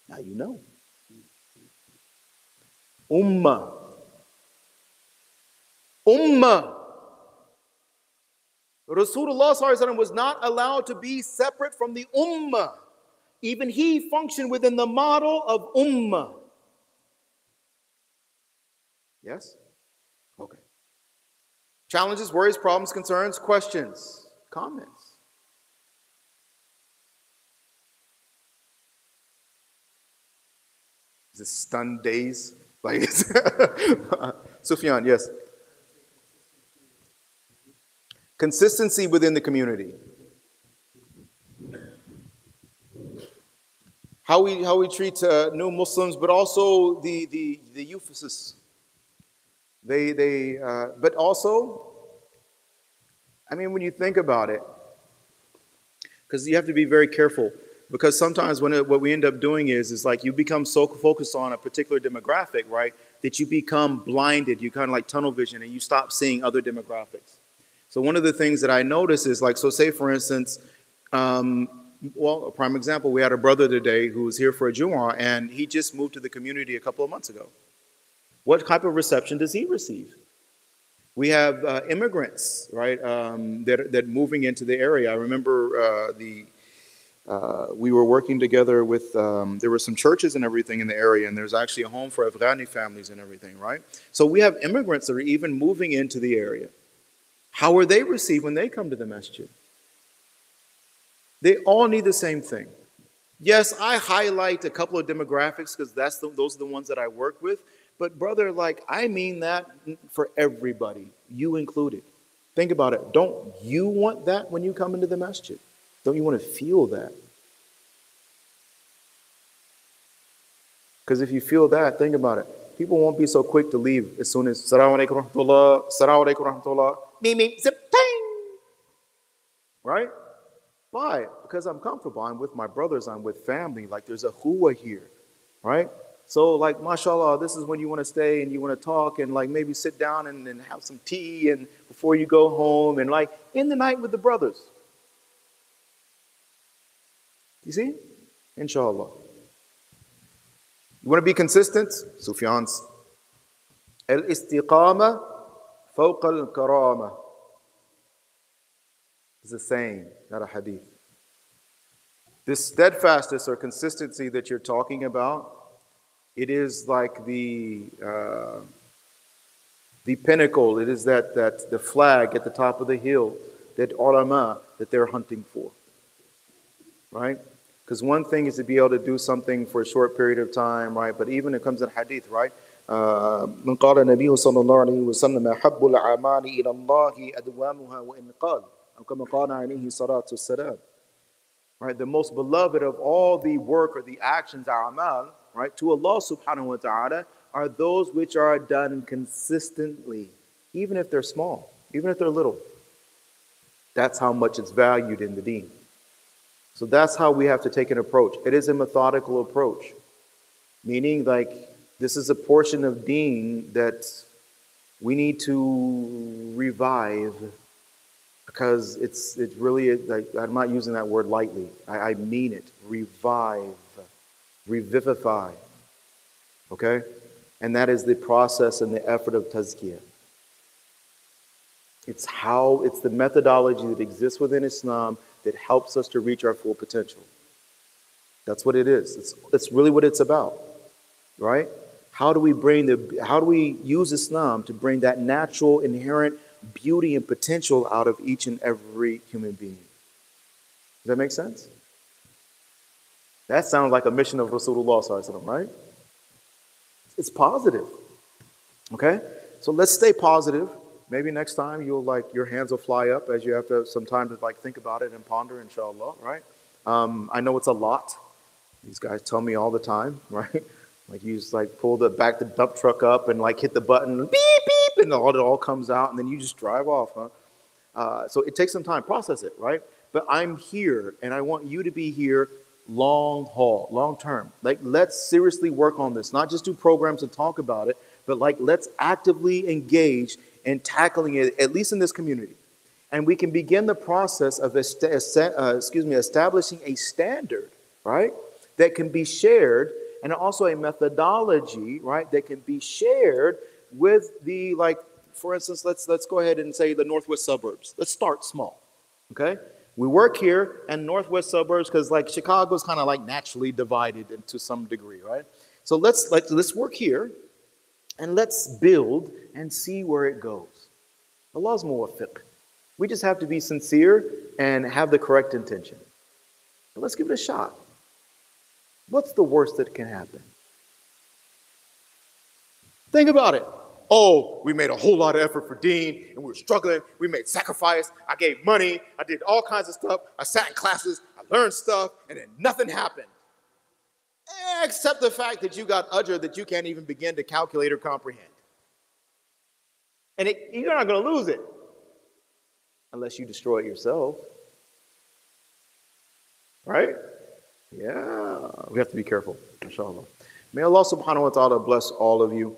Now you know. Ummah. Rasulullah sallallahu alaihi wasallam was not allowed to be separate from the ummah. Even he functioned within the model of ummah. Yes? Okay. Challenges, worries, problems, concerns, questions, comments. Is it stunned days? Like, Sufyan, yes. Consistency within the community. How we treat new Muslims, but also the euphesists. But also, I mean, when you think about it, because you have to be very careful. Because sometimes what we end up doing is like you become so focused on a particular demographic, right, that you become blinded. You kind of like tunnel vision, and you stop seeing other demographics. So one of the things that I notice is like, so say for instance, well, a prime example, we had a brother today who was here for a Jumu'ah, and he just moved to the community a couple of months ago. What type of reception does he receive? We have immigrants, right, that moving into the area. I remember we were working together with, there were some churches and everything in the area, and there's actually a home for Afghani families and everything, right? So we have immigrants that are even moving into the area. How are they received when they come to the masjid? They all need the same thing. Yes, I highlight a couple of demographics because those are the ones that I work with. But brother, like, I mean that for everybody, you included. Think about it. Don't you want that when you come into the masjid? Don't you want to feel that? Because if you feel that, think about it. People won't be so quick to leave as soon as Assalamu alaikum rahmatullah, Assalamu alaikum rahmatullah, me, zip, ting. Right? Why? Because I'm comfortable. I'm with my brothers. I'm with family. Like there's a huwa here. Right? So like, mashallah, this is when you want to stay and you want to talk and like maybe sit down and have some tea and before you go home and like in the night with the brothers. You see? Inshallah. You want to be consistent? Sufyan's. Al-istiqama fawqa al-karama. It's a saying, not a hadith. This steadfastness or consistency that you're talking about, it is like the pinnacle. It is that the flag at the top of the hill that ulama that they're hunting for, right? Because one thing is to be able to do something for a short period of time, right? But even it comes in hadith, right? من قال النبي صلى الله عليه وسلم أحب الأعمال إلى الله أدومها وإن قال أو كما قال عليه الصلاة والسلام. Right, the most beloved of all the work or the actions, a'mal, right, to Allah subhanahu wa ta'ala are those which are done consistently, even if they're small, even if they're little. That's how much it's valued in the deen. So that's how we have to take an approach. It is a methodical approach, meaning like this is a portion of deen that we need to revive. Because it's really, like, I'm not using that word lightly. I mean it. Revive. Revivify. Okay? And that is the process and the effort of tazkiyah. It's the methodology that exists within Islam that helps us to reach our full potential. That's what it is. It's really what it's about. Right? How do we use Islam to bring that natural, inherent beauty and potential out of each and every human being? Does that make sense? That sounds like a mission of Rasulullah sallallahu alaihi wasallam, right? It's positive. Okay? So let's stay positive. Maybe next time your hands will fly up as you have to some time to like think about it and ponder, inshallah, right? I know it's a lot. These guys tell me all the time, right? Like you just like pull the dump truck up and like hit the button, beep, beep, and it all comes out, and then you just drive off, huh? So it takes some time, process it, right? But I'm here, and I want you to be here long haul, long term. Like, let's seriously work on this, not just do programs and talk about it, but like, let's actively engage in tackling it, at least in this community. And we can begin the process of establishing a standard, right, that can be shared, and also a methodology, right, that can be shared with the, like, for instance, let's go ahead and say the northwest suburbs. Let's start small, okay? We work here in northwest suburbs because like Chicago's kind of like naturally divided into some degree, right? So let's work here and let's build and see where it goes. Allah's muwaffiq. We just have to be sincere and have the correct intention. But let's give it a shot. What's the worst that can happen? Think about it. Oh, we made a whole lot of effort for Dean, and we were struggling. We made sacrifice. I gave money. I did all kinds of stuff. I sat in classes. I learned stuff, and then nothing happened. Except the fact that you got udger that you can't even begin to calculate or comprehend. And you're not going to lose it unless you destroy it yourself. Right? Yeah. We have to be careful, inshallah. May Allah subhanahu wa ta'ala bless all of you.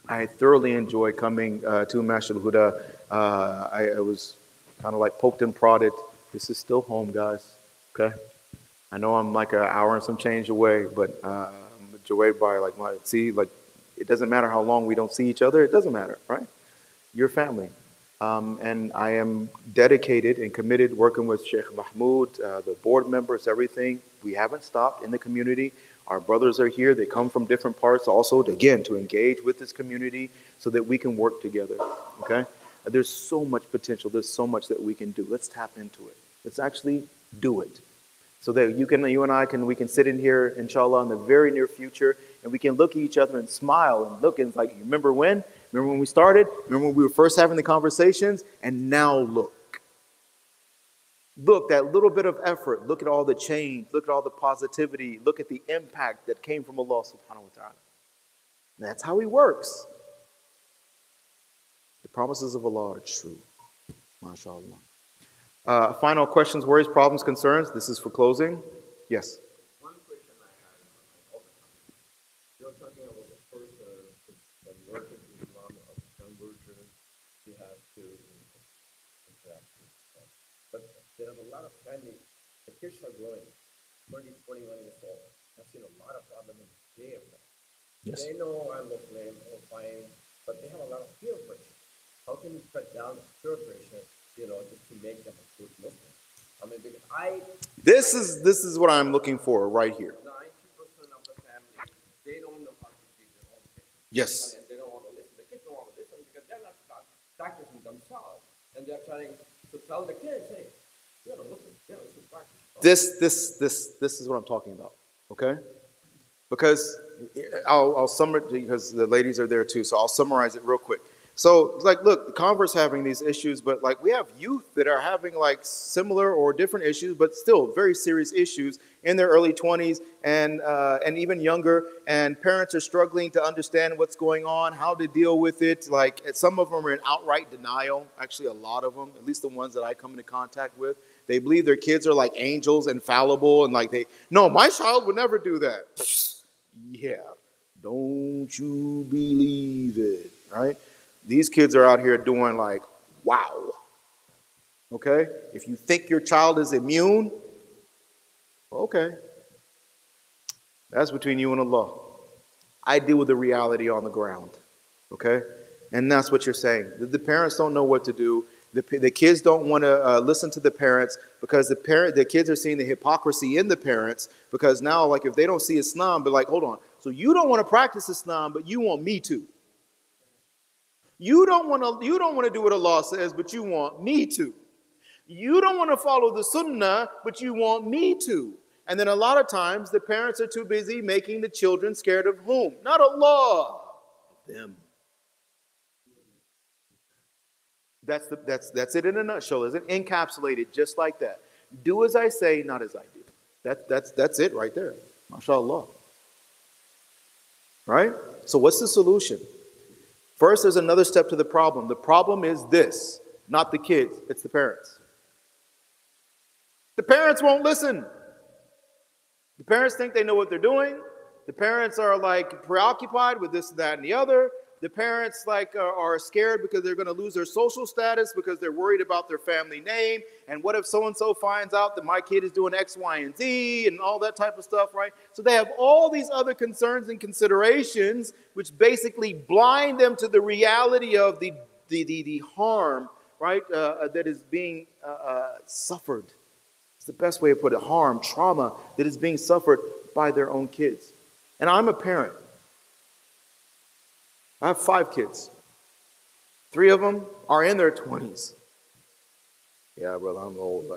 I thoroughly enjoy coming to Masjid al-Huda. I was kind of like poked and prodded. This is still home, guys. Okay? I know I'm like an hour and some change away, but I'm away by it doesn't matter how long we don't see each other. It doesn't matter, right? You're family. And I am dedicated and committed working with Sheikh Mahmoud, the board members, everything. We haven't stopped in the community. Our brothers are here. They come from different parts also, to engage with this community so that we can work together, okay? There's so much potential. There's so much that we can do. Let's tap into it. Let's actually do it so that you and I can sit in here, inshallah, in the very near future, and we can look at each other and smile and look, and it's like, remember when? Remember when we started? Remember when we were first having the conversations? And now look. Look, that little bit of effort. Look at all the change. Look at all the positivity. Look at the impact that came from Allah subhanahu wa ta'ala. That's how He works. The promises of Allah are true. MashaAllah. Final questions, worries, problems, concerns. This is for closing. Yes. One question I had, you're talking about the first conversion to Islam of conversion, you have to interact with stuff. But there's a lot of family, the kids are growing, 20, 21 years old. I've seen a lot of problems there. Yes. They know I'm Muslim or fine, but they have a lot of peer pressure. How can you cut down the peer pressure, just to make them a good Muslim? I mean, because This is what I'm looking for right here. 90% of the family, they don't know how to treat their own kids. Yes. And they don't want to listen. The kids don't want to listen because they're not practicing themselves. And they're trying to tell the kids, hey, listen, listen, practice. This is what I'm talking about. Okay? Because I'll summarize, because the ladies are there too, so I'll summarize it real quick. So, look, Converse having these issues, but we have youth that are having similar or different issues, but still very serious issues in their early 20s and even younger. And parents are struggling to understand what's going on, how to deal with it. Some of them are in outright denial. Actually, a lot of them, at least the ones that I come into contact with, they believe their kids are like angels, infallible, and no, my child would never do that. Yeah, don't you believe it, right? These kids are out here doing wow. Okay? If you think your child is immune, okay. That's between you and Allah. I deal with the reality on the ground. Okay? And that's what you're saying. The parents don't know what to do. The kids don't want to listen to the parents because the kids are seeing the hypocrisy in the parents, because now if they don't see Islam, but hold on. So you don't want to practice Islam, but you want me to. You don't want to do what Allah says, but you want me to. You don't want to follow the Sunnah, but you want me to. And then a lot of times the parents are too busy making the children scared of whom? Not Allah, them. That's it in a nutshell, isn't it? Encapsulated just like that. Do as I say, not as I do. That's it right there. MashaAllah. Right? So what's the solution? First, there's another step to the problem. The problem is this, not the kids, it's the parents. The parents won't listen. The parents think they know what they're doing. The parents are preoccupied with this, that, and the other. The parents are scared because they're going to lose their social status because they're worried about their family name. And what if so-and-so finds out that my kid is doing X, Y, and Z and all that type of stuff, right? So they have all these other concerns and considerations which basically blind them to the reality of the harm, right, that is being suffered. It's the best way to put it. Harm, trauma that is being suffered by their own kids. And I'm a parent. I have 5 kids. 3 of them are in their 20s. Yeah, brother, I'm old.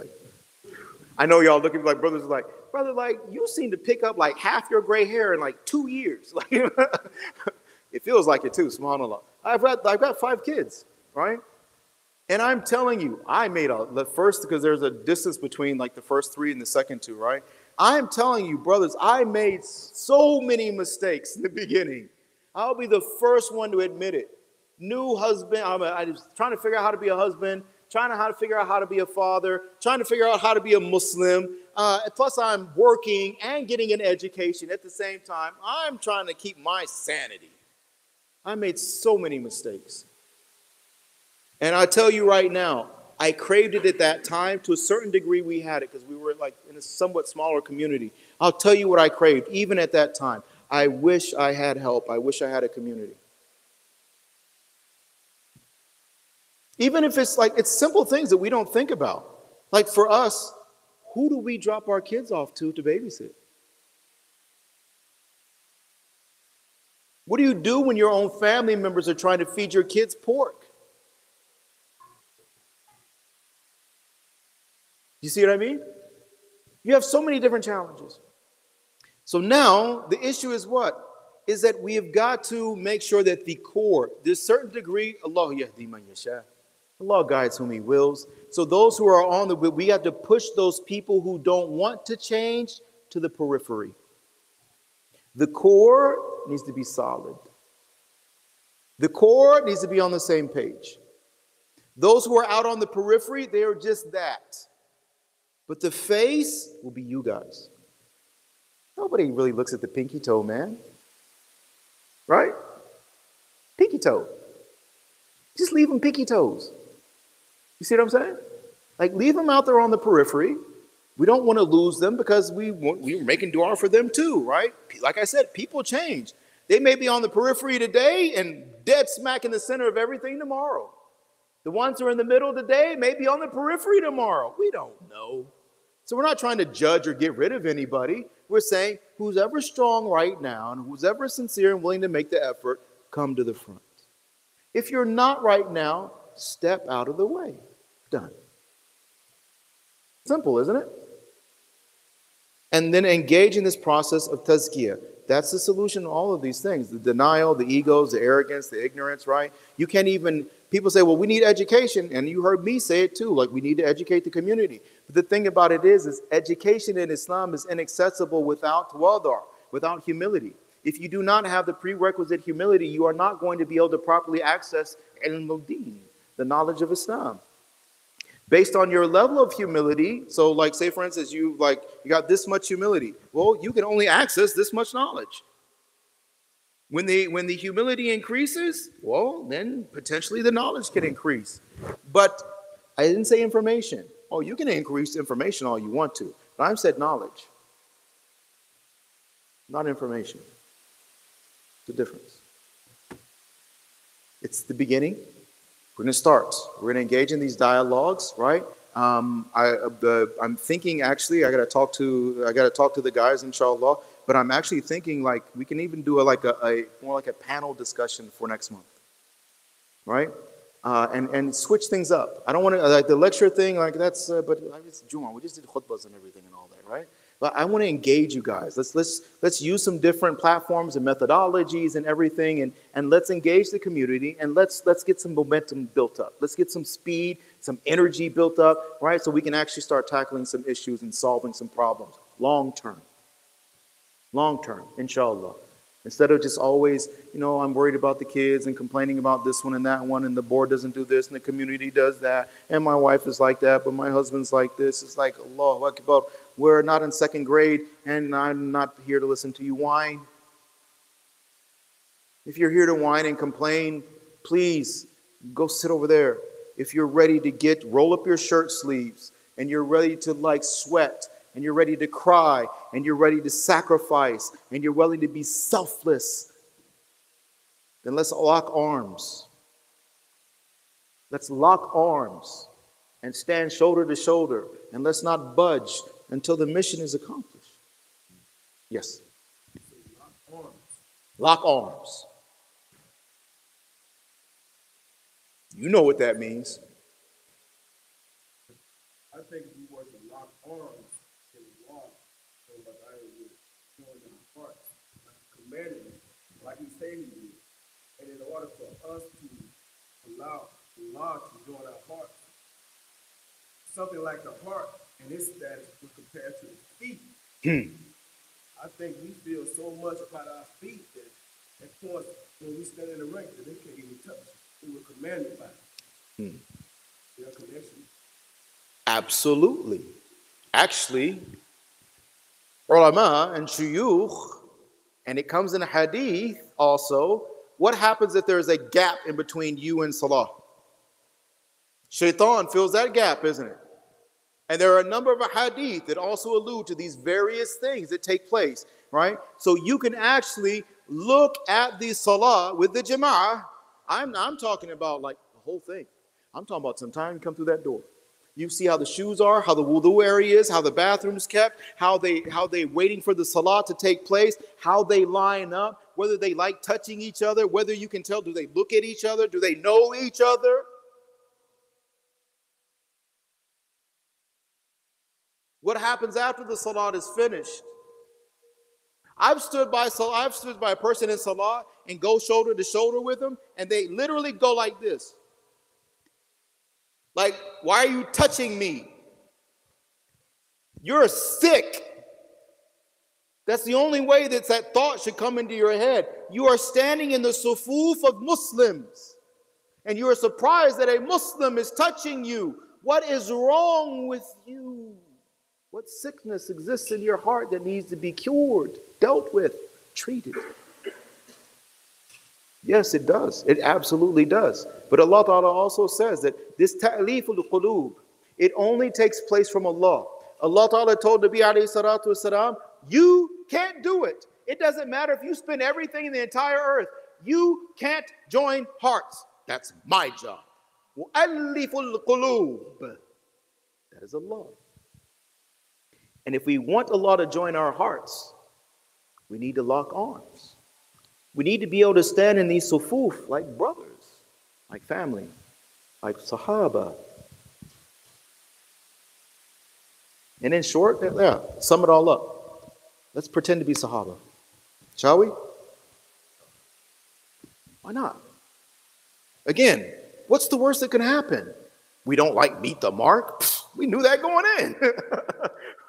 I know y'all looking like brothers brother, you seem to pick up half your gray hair in 2 years. It feels like it too, subhanAllah. I've got 5 kids, right? And I'm telling you, I made the first, because there's a distance between like the first 3 and the second 2, right? I'm telling you, brothers, I made so many mistakes in the beginning. I'll be the first one to admit it. New husband, I was trying to figure out how to be a husband, trying to figure out how to be a father, trying to figure out how to be a Muslim. Plus, I'm working and getting an education at the same time. I'm trying to keep my sanity. I made so many mistakes. And I tell you right now, I craved it at that time. To a certain degree, we had it because we were like in a somewhat smaller community. I'll tell you what I craved, even at that time. I wish I had help. I wish I had a community. Even if it's like, it's simple things that we don't think about. Like for us, who do we drop our kids off to babysit? What do you do when your own family members are trying to feed your kids pork? You see what I mean? You have so many different challenges. So now the issue is what? Is that we have got to make sure that the core, there's a certain degree, Allah yahdi man yasha. Allah guides whom He wills. So those who are on the, we have to push those people who don't want to change to the periphery. The core needs to be solid. The core needs to be on the same page. Those who are out on the periphery, they are just that. But the face will be you guys. Nobody really looks at the pinky toe, man. Right? Pinky toe. Just leave them pinky toes. You see what I'm saying? Like, leave them out there on the periphery. We don't want to lose them because we're making dua for them too, right? Like I said, people change. They may be on the periphery today and dead smack in the center of everything tomorrow. The ones who are in the middle today may be on the periphery tomorrow. We don't know. So we're not trying to judge or get rid of anybody. We're saying who's ever strong right now and who's ever sincere and willing to make the effort, come to the front. If you're not right now, step out of the way. Done. Simple, isn't it? And then engage in this process of tazkiyah. That's the solution to all of these things. The denial, the egos, the arrogance, the ignorance, right? You can't even, people say, well, we need education. And you heard me say it too, like we need to educate the community. But the thing about it is education in Islam is inaccessible without tawadar, without humility. If you do not have the prerequisite humility, you are not going to be able to properly access ilm al-din, the knowledge of Islam. Based on your level of humility, so like say for instance, you got this much humility. Well, you can only access this much knowledge. When the humility increases, well, then potentially the knowledge can increase. But I didn't say information. Oh, you can increase information all you want to. But I said knowledge, not information. The difference. It's the beginning. We're going to start. We're going to engage in these dialogues, right? I'm thinking actually I got to talk to the guys, inshallah. But I'm actually thinking like we can even do a more like a panel discussion for next month, right? And switch things up. I don't want to like the lecture thing like that's. But it's Jumu'ah. We just did khutbahs and everything and all that, right? But I want to engage you guys. Let's use some different platforms and methodologies and everything, and let's engage the community and let's get some momentum built up. Let's get some speed, some energy built up, right? So we can actually start tackling some issues and solving some problems long term, inshallah. Instead of just always, I'm worried about the kids and complaining about this one and that one, and the board doesn't do this and the community does that, and my wife is like that, but my husband's like this. It's like, Allahu Akbar, we're not in second grade, and I'm not here to listen to you whine. If you're here to whine and complain, please go sit over there. If you're ready to roll up your shirt sleeves, and you're ready to sweat, and you're ready to cry, and you're ready to sacrifice, and you're willing to be selfless, then let's lock arms. Let's lock arms and stand shoulder to shoulder, and let's not budge until the mission is accomplished. Yes? Lock arms. Lock arms. You know what that means. I think if we were to lock arms and walk, so like I was doing in our hearts, like commanding, like He said He did. us to allow Allah to join our hearts, something like the heart and its status when compared to the feet. I think we feel so much about our feet that at points when we stand in the ring that they can't even touch us. We were commanded by it. Their connection. Absolutely. Actually, ulama and shuyukh, and it comes in a hadith also, what happens if there's a gap in between you and salah? Shaitan fills that gap, isn't it? And there are a number of hadith that also allude to these various things that take place, right? So you can actually look at the salah with the jama'ah. I'm talking about like the whole thing. I'm talking about sometime you come through that door. You see how the shoes are, how the wudu area is, how the bathroom's kept, how they waiting for the salah to take place, how they line up, whether they like touching each other, whether you can tell, do they look at each other, do they know each other? What happens after the salat is finished? I've stood by a person in salah and go shoulder to shoulder with them, and they literally go like this. Like, why are you touching me? You're sick. That's the only way that thought should come into your head. You are standing in the sufuf of Muslims, and you are surprised that a Muslim is touching you. What is wrong with you? What sickness exists in your heart that needs to be cured, dealt with, treated? Yes, it does. It absolutely does. But Allah Ta'ala also says that this ta'leeful qulub, it only takes place from Allah. Allah Ta'ala told Nabi alayhi salatu wasalam, you can't do it. It doesn't matter if you spend everything in the entire earth. You can't join hearts. That's my job. Mu'alliful qulub. That is Allah. And if we want Allah to join our hearts, we need to lock arms. We need to be able to stand in these sufuf like brothers, like family, like sahaba. And in short, yeah, sum it all up. Let's pretend to be sahaba. Shall we? Why not? Again, what's the worst that can happen? We don't like meet the mark. Pfft, we knew that going in.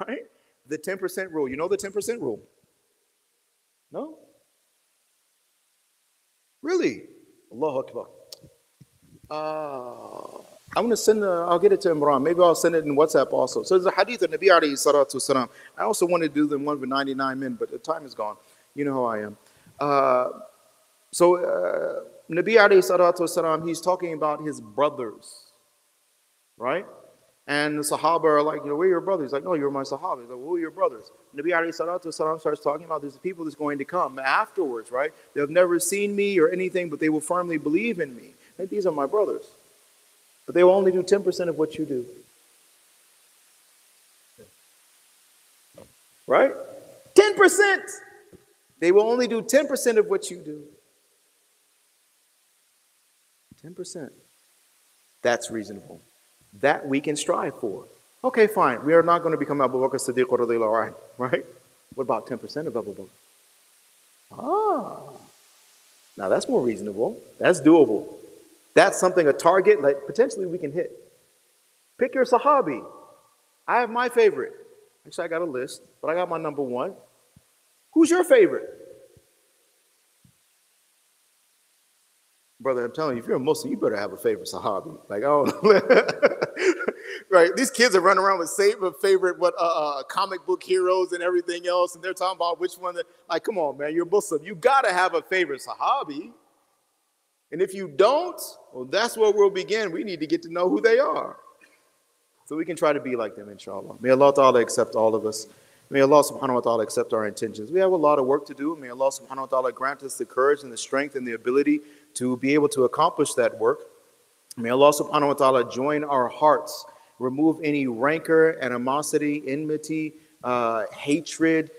Right? The 10% rule. You know the 10% rule? No? Really? Allahu Akbar. I'm going to send, I'll get it to Imran. Maybe I'll send it in WhatsApp also. So there's a hadith of Nabi alayhi salatu wasalam. I also wanted to do them one for 99 men, but the time is gone. You know how I am. Nabi alayhi salatu wasalam, he's talking about his brothers, right? And the Sahaba are like, where are your brothers? He's like, no, you're my Sahaba. He's like, who are your brothers? Nabi alayhi salatu wasalam starts talking about these people that's going to come afterwards, right? They've never seen me or anything, but they will firmly believe in me. And these are my brothers. But they will only do 10% of what you do. Right? 10%! They will only do 10% of what you do. 10%. That's reasonable. That we can strive for. Okay, fine. We are not going to become Abu Bakr Siddiq radhiyallahu anhu, right? What about 10% of Abu Bakr? Now that's more reasonable. That's doable. That's something, a target like potentially we can hit. Pick your Sahabi. I have my favorite. Actually, I got a list, but I got my number one. Who's your favorite? Brother, I'm telling you, if you're a Muslim, you better have a favorite Sahabi. Like, I don't know. Right? These kids are running around with favorite comic book heroes and everything else, and they're talking about which one. Like, come on, man, you're Muslim. You got to have a favorite Sahabi. And if you don't, well, that's where we'll begin. We need to get to know who they are. So we can try to be like them, inshallah. May Allah Ta'ala accept all of us. May Allah subhanahu wa ta'ala accept our intentions. We have a lot of work to do. May Allah subhanahu wa ta'ala grant us the courage and the strength and the ability to be able to accomplish that work. May Allah subhanahu wa ta'ala join our hearts, remove any rancor, animosity, enmity, hatred,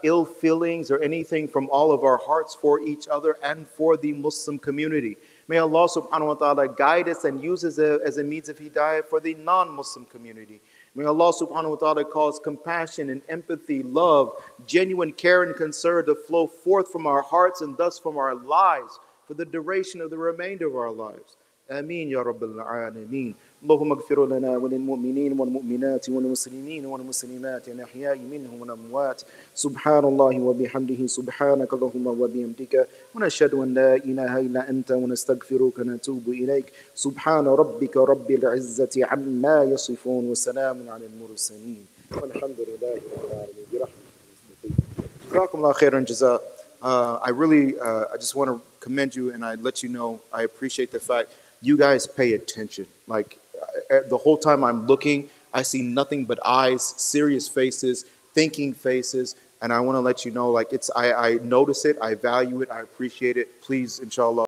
ill feelings, or anything from all of our hearts for each other and for the Muslim community. May Allah subhanahu wa ta'ala guide us and use us as a means of hidayah for the non-Muslim community. May Allah subhanahu wa ta'ala cause compassion and empathy, love, genuine care and concern to flow forth from our hearts and thus from our lives for the duration of the remainder of our lives. آمين يا رب العالمين. اللهم اغفر لنا وللمؤمنين والمؤمنات والمسلمين والمسلمات الأحياء منهم والأموات. سبحان الله وبحمده سبحانك اللهم وبحمدك ونشهد أن لا إله إلا أنت ونستغفرك ونتوب إليك. سبحان ربك رب العزة عما يصفون وسلام على المرسلين والحمد لله رب العالمين برحمته. جزاكم الله خيرا جزاء. I just want to commend you, and I let you know I appreciate the fact you guys pay attention. Like the whole time I'm looking, I see nothing but eyes, serious faces, thinking faces, and I want to let you know, like I notice it, I value it, I appreciate it. Please, inshallah.